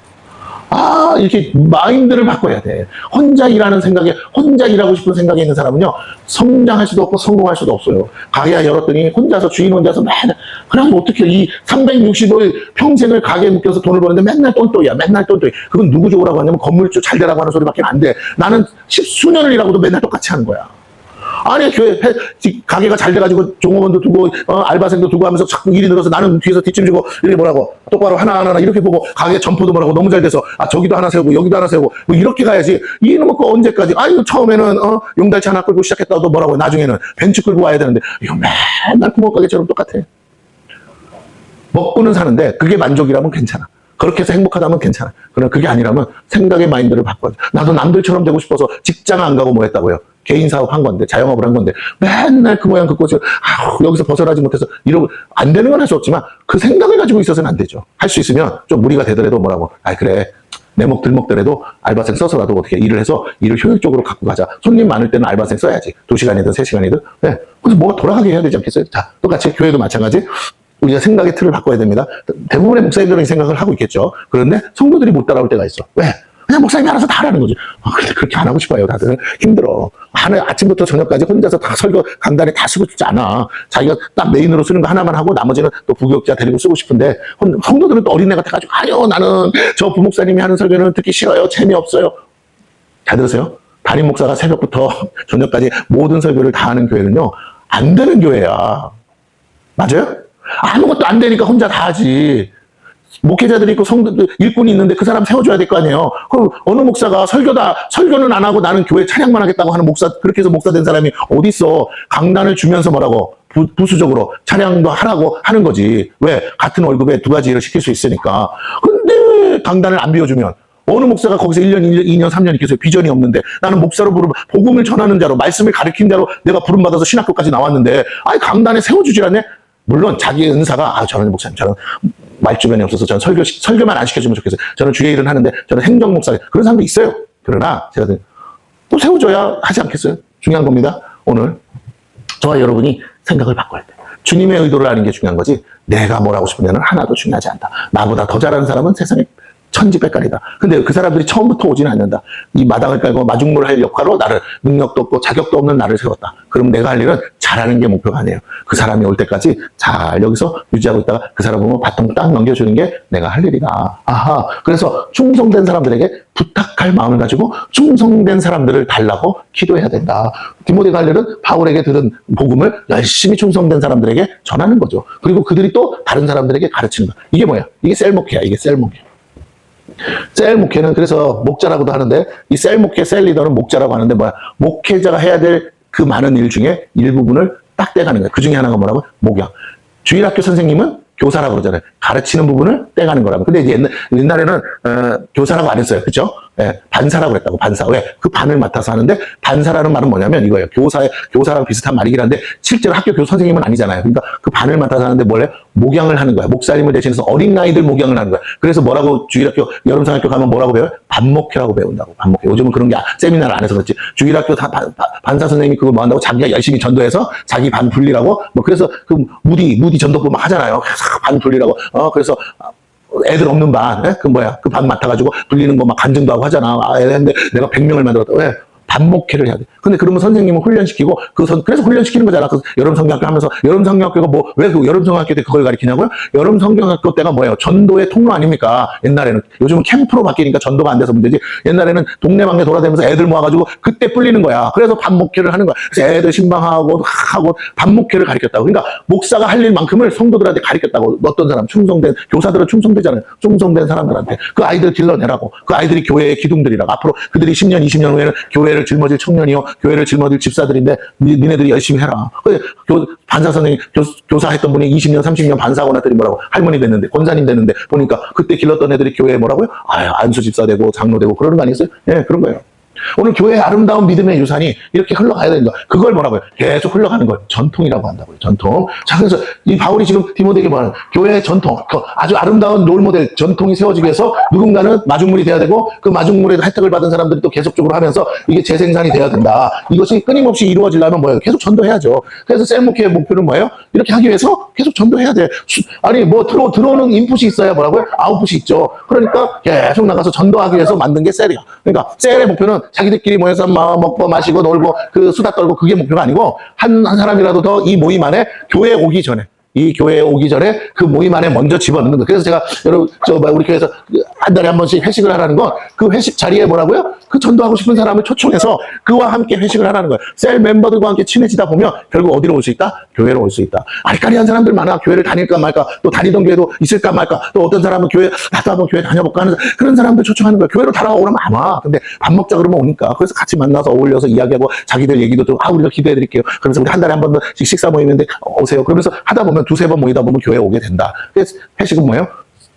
아, 이렇게 마인드를 바꿔야 돼. 혼자 일하는 생각에, 혼자 일하고 싶은 생각에 있는 사람은요, 성장할 수도 없고 성공할 수도 없어요. 가게 열었더니 혼자서, 주인 혼자서 맨날, 그래가지고 어떻게 이 365일 평생을 가게에 묶여서 돈을 버는데 맨날 똔똔이야. 맨날 똔똔이. 그건 누구 좋으라고 하냐면 건물주 잘 되라고 하는 소리밖에 안 돼. 나는 10수년을 일하고도 맨날 똑같이 하는 거야. 아니, 가게가 잘 돼가지고 종업원도 두고, 알바생도 두고 하면서 자꾸 일이 늘어서 나는 뒤에서 뒷짐지고, 이렇게 뭐라고, 똑바로 하나하나 이렇게 보고, 가게 점포도 뭐라고 너무 잘 돼서, 아, 저기도 하나 세우고, 여기도 하나 세우고, 뭐 이렇게 가야지. 이놈의 거 언제까지, 이거 처음에는, 용달차 하나 끌고 시작했다고 뭐라고, 나중에는 벤츠 끌고 와야 되는데, 이거 맨날 구멍가게처럼 똑같아. 먹고는 사는데, 그게 만족이라면 괜찮아. 그렇게 해서 행복하다면 괜찮아. 그러나 그게 아니라면 생각의 마인드를 바꿔야 돼. 나도 남들처럼 되고 싶어서 직장 안 가고 뭐 했다고요? 개인 사업 한 건데, 자영업을 한 건데, 맨날 그 모양 그 꼴을, 여기서 벗어나지 못해서, 이러고, 안 되는 건 할 수 없지만, 그 생각을 가지고 있어서는 안 되죠. 할 수 있으면 좀 무리가 되더라도 뭐라고, 그래. 내 목 들먹더라도 알바생 써서라도 어떻게 일을 해서 일을 효율적으로 갖고 가자. 손님 많을 때는 알바생 써야지. 2시간이든 3시간이든. 네. 그래서 뭐가 돌아가게 해야 되지 않겠어요? 자, 똑같이 교회도 마찬가지. 우리가 생각의 틀을 바꿔야 됩니다. 대부분의 목사님들은 생각을 하고 있겠죠. 그런데 성도들이 못 따라올 때가 있어. 왜? 그냥 목사님이 알아서 다 하라는 거지. 근데 그렇게 안 하고 싶어요. 다들 힘들어. 아침부터 저녁까지 혼자서 다 설교 강단에 다 쓰고 싶지 않아. 자기가 딱 메인으로 쓰는 거 하나만 하고 나머지는 또 부교육자 데리고 쓰고 싶은데, 성도들은 또 어린애 같아가지고, 아니요, 나는 저 부목사님이 하는 설교는 듣기 싫어요. 재미없어요. 잘 들으세요? 담임 목사가 새벽부터 저녁까지 모든 설교를 다 하는 교회는요, 안 되는 교회야. 맞아요? 아무것도 안 되니까 혼자 다 하지. 목회자들이 있고 일꾼이 있는데 그 사람 세워줘야 될 거 아니에요. 그럼 어느 목사가 설교는 안 하고 나는 교회 찬양만 하겠다고 하는 목사, 그렇게 해서 목사 된 사람이 어디 있어? 강단을 주면서 뭐라고? 부수적으로 찬양도 하라고 하는 거지. 왜? 같은 월급에 두 가지 일을 시킬 수 있으니까. 근데 강단을 안 비워주면 어느 목사가 거기서 1년, 2년, 3년 계속 비전이 없는데, 나는 목사로 복음을 전하는 자로, 말씀을 가르친 자로 내가 부름받아서 신학교까지 나왔는데, 강단에 세워주질 않네? 물론 자기의 은사가, 저는 목사님, 저는 말주변이 없어서 저는 설교만 안 시켜주면 좋겠어요. 저는 주의 일은 하는데 저는 행정 목사, 그런 사람도 있어요. 그러나 제가 또 세워줘야 하지 않겠어요? 중요한 겁니다. 오늘 저와 여러분이 생각을 바꿔야 돼. 주님의 의도를 아는 게 중요한 거지, 내가 뭘 하고 싶으면 하나도 중요하지 않다. 나보다 더 잘하는 사람은 세상에 천지백갈이다. 근데 그 사람들이 처음부터 오지는 않는다. 이 마당을 깔고 마중물 할 역할로 나를, 능력도 없고 자격도 없는 나를 세웠다. 그럼 내가 할 일은 잘하는 게 목표가 아니에요. 그 사람이 올 때까지 잘 여기서 유지하고 있다가 그 사람 보면 바통 딱 넘겨주는 게 내가 할 일이다. 아하. 그래서 충성된 사람들에게 부탁할 마음을 가지고 충성된 사람들을 달라고 기도해야 된다. 디모데가 할 일은 바울에게 들은 복음을 열심히 충성된 사람들에게 전하는 거죠. 그리고 그들이 또 다른 사람들에게 가르치는 거. 이게 뭐야? 이게 셀목회야. 이게 셀목회. 셀 목회는 그래서 목자라고도 하는데, 이 셀 목회, 셀 리더는 목자라고 하는데, 뭐야? 목회자가 해야 될 그 많은 일 중에 일부분을 딱 떼가는 거야. 그 중에 하나가 뭐라고? 목양. 주일학교 선생님은 교사라고 그러잖아요. 가르치는 부분을 떼가는 거라고. 근데 이제 옛날에는 교사라고 안 했어요. 그죠? 예, 반사라고 그랬다고, 반사. 왜? 그 반을 맡아서 하는데, 반사라는 말은 뭐냐면 이거예요. 교사랑 비슷한 말이긴 한데, 실제로 학교 교사 선생님은 아니잖아요. 그러니까 그 반을 맡아서 하는데 뭐래? 목양을 하는 거야. 목사님을 대신해서 어린아이들 목양을 하는 거야. 그래서 뭐라고 주일학교, 여름상학교 가면 뭐라고 배워요? 반목회라고 배운다고, 반목회. 요즘은 그런 게 세미나를 안 해서 그렇지. 주일학교 반사 선생님이 그걸 뭐 한다고? 자기가 열심히 전도해서 자기 반 분리라고? 뭐 그래서 그 무디 전도부 막 하잖아요. 그래서 반 분리라고. 그래서 애들 없는 반, 그 뭐야, 그 반 맡아가지고 불리는 거 막 간증도 하고 하잖아. 애들인데 내가 100명을 만들었다. 왜? 반목회를 해야 돼. 근데 그러면 선생님은 훈련시키고, 그래서 훈련시키는 거잖아. 그 여름 성경학교 하면서, 여름 성경학교가 뭐, 왜 그 여름 성경학교 때 그걸 가르치냐고요? 여름 성경학교 때가 뭐예요? 전도의 통로 아닙니까? 옛날에는. 요즘은 캠프로 바뀌니까 전도가 안 돼서 문제지. 옛날에는 동네방네 돌아다니면서 애들 모아가지고 그때 불리는 거야. 그래서 반목회를 하는 거야. 그래서 애들 신방하고, 반목회를 가르쳤다고. 그러니까 목사가 할 일만큼을 성도들한테 가르쳤다고. 어떤 사람, 교사들은 충성되잖아요. 충성된 사람들한테. 그 아이들 길러내라고. 그 아이들이 교회의 기둥들이라고. 앞으로 그들이 10년, 20년 후에는 교회를 짊어질 청년이요, 교회를 짊어질 집사들인데 니네들이 열심히 해라. 반사 선생님, 교사 했던 분이 20년, 30년 반사하고 났더니 뭐라고? 할머니 됐는데, 권사님 됐는데 보니까 그때 길렀던 애들이 교회에 뭐라고요? 안수 집사 되고 장로 되고 그러는 거 아니겠어요? 예, 그런 거예요. 오늘 교회의 아름다운 믿음의 유산이 이렇게 흘러가야 된다. 그걸 뭐라고요? 계속 흘러가는 걸 전통이라고 한다고요. 전통. 자, 그래서 이 바울이 지금 디모데에게 뭐하는 교회의 전통, 아주 아름다운 롤모델 전통이 세워지기 위해서 누군가는 마중물이 돼야 되고, 그 마중물에 혜택을 받은 사람들이 또 계속적으로 하면서 이게 재생산이 돼야 된다. 이것이 끊임없이 이루어지려면 뭐예요? 계속 전도해야죠. 그래서 셀목회의 목표는 뭐예요? 이렇게 하기 위해서 계속 전도해야 돼. 아니 뭐 들어오는 인풋이 있어야 뭐라고요? 아웃풋이 있죠. 그러니까 계속 나가서 전도하기 위해서 만든 게 셀이야. 그러니까 셀의 목표는 자기들끼리 모여서 먹고 마시고 놀고 그 수다 떨고 그게 목표가 아니고, 한 사람이라도 더 이 모임 안에 교회에 오기 전에, 이 교회에 오기 전에 그 모임 안에 먼저 집어넣는 거. 그래서 제가 여러분 우리 교회에서 한 달에 한 번씩 회식을 하라는 건, 그 회식 자리에 뭐라고요? 그 전도하고 싶은 사람을 초청해서 그와 함께 회식을 하라는 거예요. 셀 멤버들과 함께 친해지다 보면 결국 어디로 올 수 있다? 교회로 올 수 있다. 아리까리한 사람들 많아. 교회를 다닐까 말까, 또 다니던 교회도 있을까 말까, 또 어떤 사람은 나도 한번 교회 다녀볼까 하는 그런 사람들 초청하는 거예요. 교회로 달아오라면 안 와. 근데 밥 먹자 그러면 오니까. 그래서 같이 만나서 어울려서 이야기하고 자기들 얘기도 좀, 우리가 기도해드릴게요. 그러면서 우리 한 달에 한 번씩 식사 모임인데 오세요. 그러면서 하다 보면 두세 번 모이다 보면 교회에 오게 된다. 그래서 회식은 뭐예요?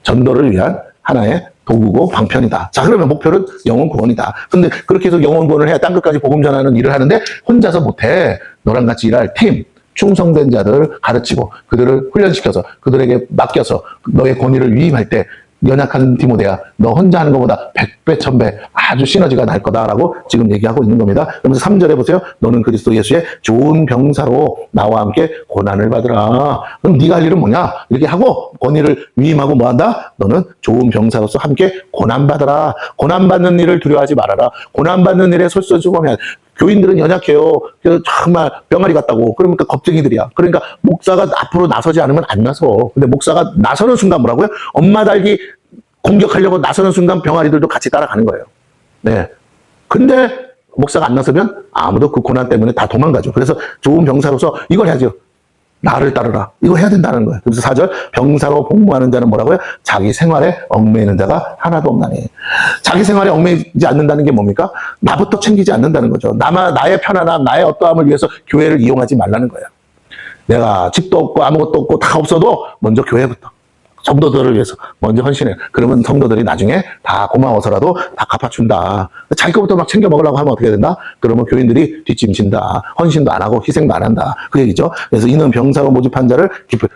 전도를 위한 하나의 도구고 방편이다. 자, 그러면 목표는 영혼 구원이다. 근데 그렇게 해서 영혼 구원을 해야 땅끝까지 복음 전하는 일을 하는데 혼자서 못해. 너랑 같이 일할 팀, 충성된 자들을 가르치고 그들을 훈련시켜서 그들에게 맡겨서 너의 권위를 위임할 때, 연약한 디모데야, 너 혼자 하는 것보다 100배, 1000배 아주 시너지가 날 거다라고 지금 얘기하고 있는 겁니다. 그러면서 3절에 보세요. 너는 그리스도 예수의 좋은 병사로 나와 함께 고난을 받으라. 그럼 네가 할 일은 뭐냐? 이렇게 하고 권위를 위임하고 뭐 한다? 너는 좋은 병사로서 함께 고난받으라. 고난받는 일을 두려워하지 말아라. 고난받는 일에 솔선수범해야 돼. 교인들은 연약해요. 그래서 정말 병아리 같다고. 그러니까 겁쟁이들이야. 그러니까 목사가 앞으로 나서지 않으면 안 나서. 근데 목사가 나서는 순간 뭐라고요? 엄마 닭이 공격하려고 나서는 순간 병아리들도 같이 따라가는 거예요. 네. 근데 목사가 안 나서면 아무도 그 고난 때문에 다 도망가죠. 그래서 좋은 병사로서 이걸 해야죠. 나를 따르라. 이거 해야 된다는 거예요. 그래서 4절, 병사로 복무하는 자는 뭐라고요? 자기 생활에 얽매이는 자가 하나도 없나니. 자기 생활에 얽매이지 않는다는 게 뭡니까? 나부터 챙기지 않는다는 거죠. 나의 편안함, 나의 어떠함을 위해서 교회를 이용하지 말라는 거예요. 내가 집도 없고 아무것도 없고 다 없어도 먼저 교회부터, 성도들을 위해서 먼저 헌신해. 그러면 성도들이 나중에 다 고마워서라도 다 갚아준다. 자기 것부터 막 챙겨 먹으려고 하면 어떻게 된다? 그러면 교인들이 뒷짐진다. 헌신도 안 하고 희생도 안 한다. 그 얘기죠. 그래서 이는 병사로 모집한 자를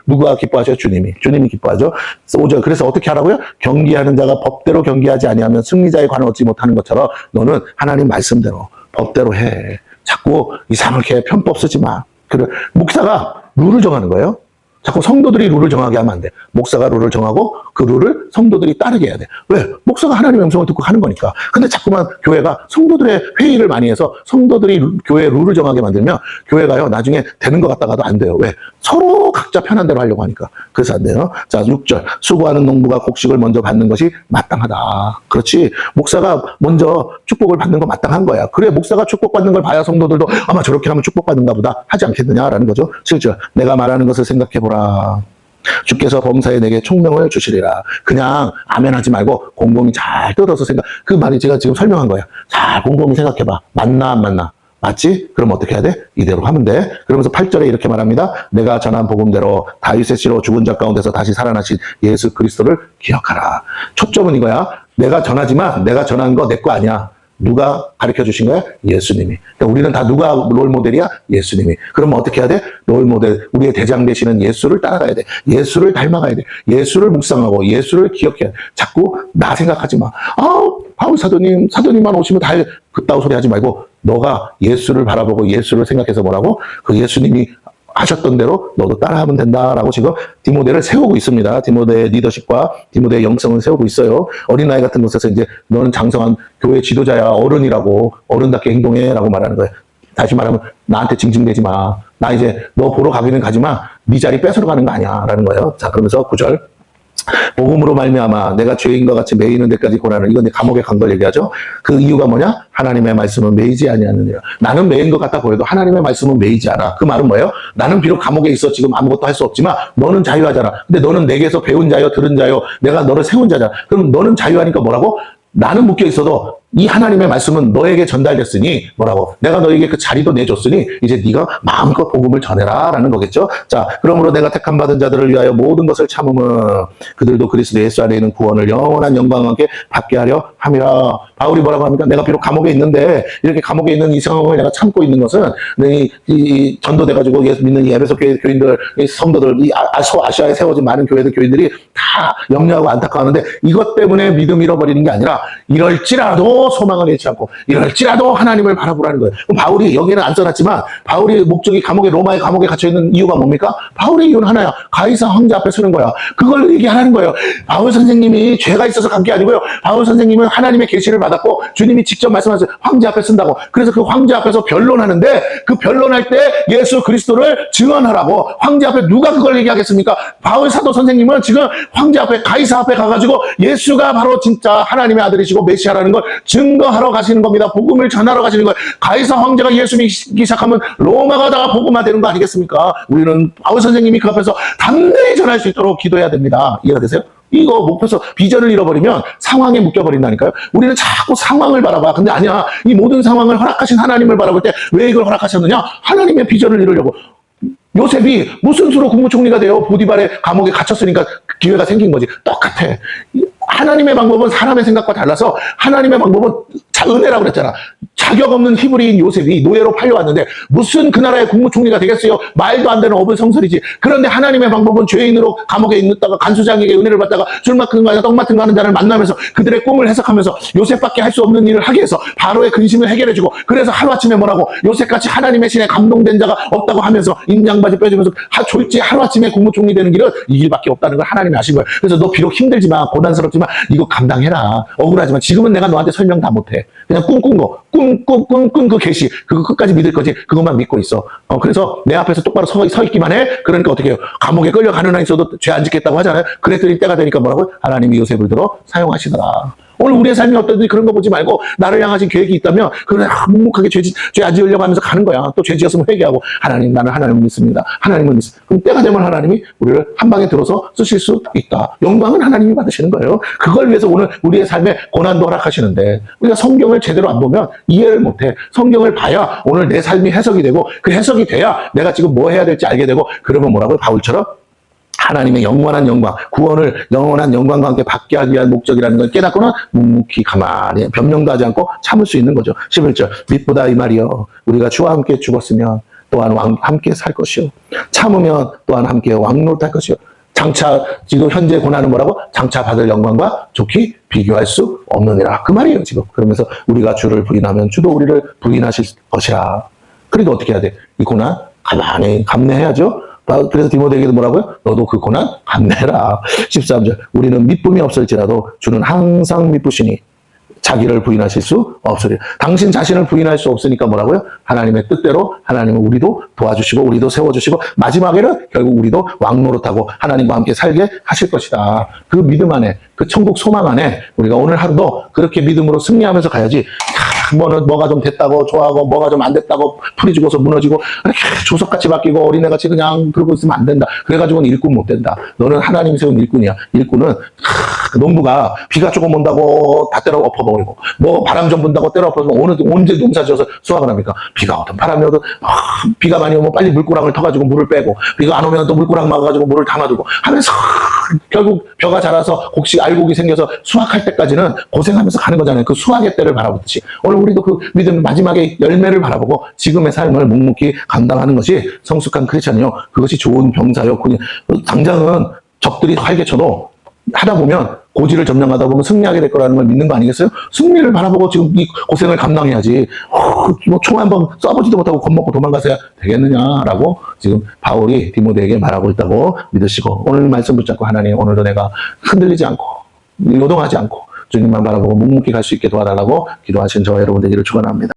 누가 기뻐하셔? 주님이 기뻐하죠. 5절, 그래서 어떻게 하라고요? 경기하는 자가 법대로 경기하지 아니하면 승리자에 관을 얻지 못하는 것처럼 너는 하나님 말씀대로 법대로 해. 자꾸 이상하게 편법 쓰지 마. 그래, 목사가 룰을 정하는 거예요. 자꾸 성도들이 룰을 정하게 하면 안 돼. 목사가 룰을 정하고 그 룰을 성도들이 따르게 해야 돼. 왜? 목사가 하나님의 음성을 듣고 하는 거니까. 근데 자꾸만 교회가 성도들의 회의를 많이 해서 성도들이 교회의 룰을 정하게 만들면 교회가요, 나중에 되는 것 같다가도 안 돼요. 왜? 서로 각자 편한 대로 하려고 하니까. 그래서 안 돼요. 자, 6절. 수고하는 농부가 곡식을 먼저 받는 것이 마땅하다. 그렇지. 목사가 먼저 축복을 받는 거 마땅한 거야. 그래, 목사가 축복받는 걸 봐야 성도들도 아마 저렇게 하면 축복받는가 보다 하지 않겠느냐라는 거죠. 7절. 내가 말하는 것을 생각해보라. 주께서 범사에 내게 총명을 주시리라. 그냥 아멘하지 말고 곰곰이 잘 뜯어서 그 말이 제가 지금 설명한 거야. 잘 곰곰이 생각해봐. 맞나 안 맞나? 맞지? 그럼 어떻게 해야 돼? 이대로 하면 돼. 그러면서 8절에 이렇게 말합니다. 내가 전한 복음대로 다윗의 씨로 죽은 자 가운데서 다시 살아나신 예수 그리스도를 기억하라. 초점은 이거야. 내가 전하지만 내가 전한 거 내 거 아니야. 누가 가르쳐 주신 거야? 예수님이. 그러니까 우리는 다 누가 롤 모델이야? 예수님이. 그러면 어떻게 해야 돼? 롤 모델. 우리의 대장 되시는 예수를 따라가야 돼. 예수를 닮아가야 돼. 예수를 묵상하고 예수를 기억해야 돼. 자꾸 나 생각하지 마. 바울 사도님만 오시면 다 그따위 소리 하지 말고 너가 예수를 바라보고 예수를 생각해서 뭐라고? 그 예수님이 하셨던 대로 너도 따라하면 된다라고 지금 디모데를 세우고 있습니다. 디모데의 리더십과 디모데의 영성을 세우고 있어요. 어린아이 같은 곳에서 이제 너는 장성한 교회 지도자야, 어른이라고, 어른답게 행동해라고 말하는 거예요. 다시 말하면 나한테 징징대지 마. 나 이제 너 보러 가기는 가지만 네 자리 뺏으러 가는 거 아니야 라는 거예요. 자, 그러면서 9절. 복음으로 말미암아 내가 죄인과 같이 매이는 데까지 고난을, 이건 감옥에 간 걸 얘기하죠. 그 이유가 뭐냐? 하나님의 말씀은 매이지 아니하느니라. 나는 매인 것 같아 보여도 하나님의 말씀은 매이지 않아. 그 말은 뭐예요? 나는 비록 감옥에 있어 지금 아무것도 할 수 없지만 너는 자유하잖아. 근데 너는 내게서 배운 자요, 들은 자요, 내가 너를 세운 자잖아. 그럼 너는 자유하니까 뭐라고? 나는 묶여 있어도 이 하나님의 말씀은 너에게 전달됐으니 뭐라고? 내가 너에게 그 자리도 내줬으니 이제 네가 마음껏 복음을 전해라 라는 거겠죠. 자, 그러므로 내가 택함 받은 자들을 위하여 모든 것을 참음은 그들도 그리스도 예수 안에 있는 구원을 영원한 영광과 함께 받게 하려 함이라. 바울이 뭐라고 합니까? 내가 비록 감옥에 있는데 이렇게 감옥에 있는 이 상황을 내가 참고 있는 것은 이 전도돼가지고 예수 믿는 이 에베소 교인들, 이 성도들, 이 소아시아에 세워진 많은 교회들 교인들이 다 염려하고 안타까워하는데 이것 때문에 믿음 잃어버리는 게 아니라 이럴지라도 소망을 잃지 않고 이럴지라도 하나님을 바라보라는 거예요. 그럼 바울이 여기는 안 써놨지만 바울이 목적이 로마의 감옥에 갇혀있는 이유가 뭡니까? 바울의 이유는 하나야. 가이사 황제 앞에 서는 거야. 그걸 얘기하는 거예요. 바울 선생님이 죄가 있어서 간 게 아니고요. 바울 선생님은 하나님의 계시를 받았고 주님이 직접 말씀하셨어요. 황제 앞에 쓴다고. 그래서 그 황제 앞에서 변론하는데 그 변론할 때 예수 그리스도를 증언하라고. 황제 앞에 누가 그걸 얘기하겠습니까? 바울 사도 선생님은 지금 황제 앞에, 가이사 앞에 가가지고 예수가 바로 진짜 하나님의 아들이시고 메시아라는 걸 증거하러 가시는 겁니다. 복음을 전하러 가시는 거예요. 가이사 황제가 예수 믿기 시작하면 로마가 다 복음화되는 거 아니겠습니까? 우리는 바울 선생님이 그 앞에서 담대히 전할 수 있도록 기도해야 됩니다. 이해가 되세요? 이거 목표에서 비전을 잃어버리면 상황에 묶여버린다니까요. 우리는 자꾸 상황을 바라봐. 근데 아니야. 이 모든 상황을 허락하신 하나님을 바라볼 때 왜 이걸 허락하셨느냐? 하나님의 비전을 이루려고. 요셉이 무슨 수로 국무총리가 돼요? 보디발의 감옥에 갇혔으니까 기회가 생긴 거지. 똑같아. 하나님의 방법은 사람의 생각과 달라서 하나님의 방법은 은혜라고 그랬잖아. 자격 없는 히브리인 요셉이 노예로 팔려왔는데 무슨 그 나라의 국무총리가 되겠어요? 말도 안 되는 어불성설이지. 그런데 하나님의 방법은 죄인으로 감옥에 있다가 간수장에게 은혜를 받다가 술 맡은 거나 떡 맡은 거 하는 자를 만나면서 그들의 꿈을 해석하면서 요셉밖에 할 수 없는 일을 하게 해서 바로의 근심을 해결해주고, 그래서 하루아침에 뭐라고? 요셉같이 하나님의 신에 감동된 자가 없다고 하면서 인장바지 빼주면서 졸지 하루아침에 국무총리 되는 길은 이 길밖에 없다는 걸 하나님이 아신 거예요. 그래서 너 비록 힘들지만 고난스럽지만 이거 감당해라. 억울하지만 지금은 내가 너한테 설명 다 못해. 그냥 꿈꾼 거, 꿈 그 계시, 그거 끝까지 믿을 거지. 그것만 믿고 있어. 그래서 내 앞에서 똑바로 서 있기만 해. 그러니까 어떻게 해요? 감옥에 끌려가는 한 있어도 죄 안 짓겠다고 하잖아요. 그랬더니 때가 되니까 뭐라고? 하나님이 요셉을 들어 사용하시더라. 오늘 우리의 삶이 어떤지 그런 거 보지 말고 나를 향하신 계획이 있다면 그래 묵묵하게 죄 안 지으려고 하면서 가는 거야. 또 죄 지었으면 회개하고 하나님, 나는 하나님을 믿습니다. 하나님을 믿습니다. 그럼 때가 되면 하나님이 우리를 한 방에 들어서 쓰실 수 있다. 영광은 하나님이 받으시는 거예요. 그걸 위해서 오늘 우리의 삶에 고난도 허락하시는데 우리가 성경을 제대로 안 보면 이해를 못해. 성경을 봐야 오늘 내 삶이 해석이 되고 그 해석이 돼야 내가 지금 뭐 해야 될지 알게 되고, 그러면 뭐라고요? 바울처럼 하나님의 영원한 영광, 구원을 영원한 영광과 함께 받게 하기 위한 목적이라는 걸 깨닫고는 묵묵히 가만히 변명도 하지 않고 참을 수 있는 거죠. 11절 밑보다 이 말이요 우리가 주와 함께 죽었으면 또한 함께 살 것이요 참으면 또한 함께 왕노릇할 것이요 장차 지금 현재 고난은 뭐라고? 장차 받을 영광과 좋게 비교할 수 없느니라. 그 말이에요 지금. 그러면서 우리가 주를 부인하면 주도 우리를 부인하실 것이라. 그러니까 어떻게 해야 돼? 이 고난 가만히 감내해야죠. 그래서 디모데에게도 뭐라고요? 너도 그 고난 감내라. 13절 우리는 미쁨이 없을지라도 주는 항상 미쁘시니 자기를 부인하실 수 없으리. 당신 자신을 부인할 수 없으니까 뭐라고요? 하나님의 뜻대로 하나님은 우리도 도와주시고 우리도 세워주시고 마지막에는 결국 우리도 왕노릇하고 하나님과 함께 살게 하실 것이다. 그 믿음 안에, 그 천국 소망 안에 우리가 오늘 하루도 그렇게 믿음으로 승리하면서 가야지. 뭐가 좀 됐다고 좋아하고 뭐가 좀 안 됐다고 풀이 죽어서 무너지고 이렇게 조석같이 바뀌고 어린애같이 그냥 그러고 있으면 안 된다. 그래가지고는 일꾼 못 된다. 너는 하나님 세운 일꾼이야. 일꾼은 농부가 비가 조금 온다고 다 때려 엎어버리고 뭐 바람 좀 분다고 때려 엎어버리고 언제 농사 지어서 수확을 합니까? 비가 오든 바람이 오든 비가 많이 오면 빨리 물구랑을 터가지고 물을 빼고 비가 안 오면 또 물구랑 막아가지고 물을 담아두고 하면서 결국 벼가 자라서 곡식 알곡이 생겨서 수확할 때까지는 고생하면서 가는 거잖아요. 그 수확의 때를 바라보듯이 오늘 우리도 그 믿음 마지막에 열매를 바라보고 지금의 삶을 묵묵히 감당하는 것이 성숙한 크리스찬이요. 그것이 좋은 병사요. 당장은 적들이 활개 쳐도 하다 보면 고지를 점령하다 보면 승리하게 될 거라는 걸 믿는 거 아니겠어요? 승리를 바라보고 지금 이 고생을 감당해야지. 뭐 총 한번 쏴보지도 못하고 겁먹고 도망가서야 되겠느냐라고 지금 바울이 디모데에게 말하고 있다고 믿으시고 오늘 말씀 붙잡고 하나님 오늘도 내가 흔들리지 않고 요동하지 않고 주님만 바라보고 묵묵히 갈 수 있게 도와달라고 기도하신 저와 여러분 되기를 축원합니다.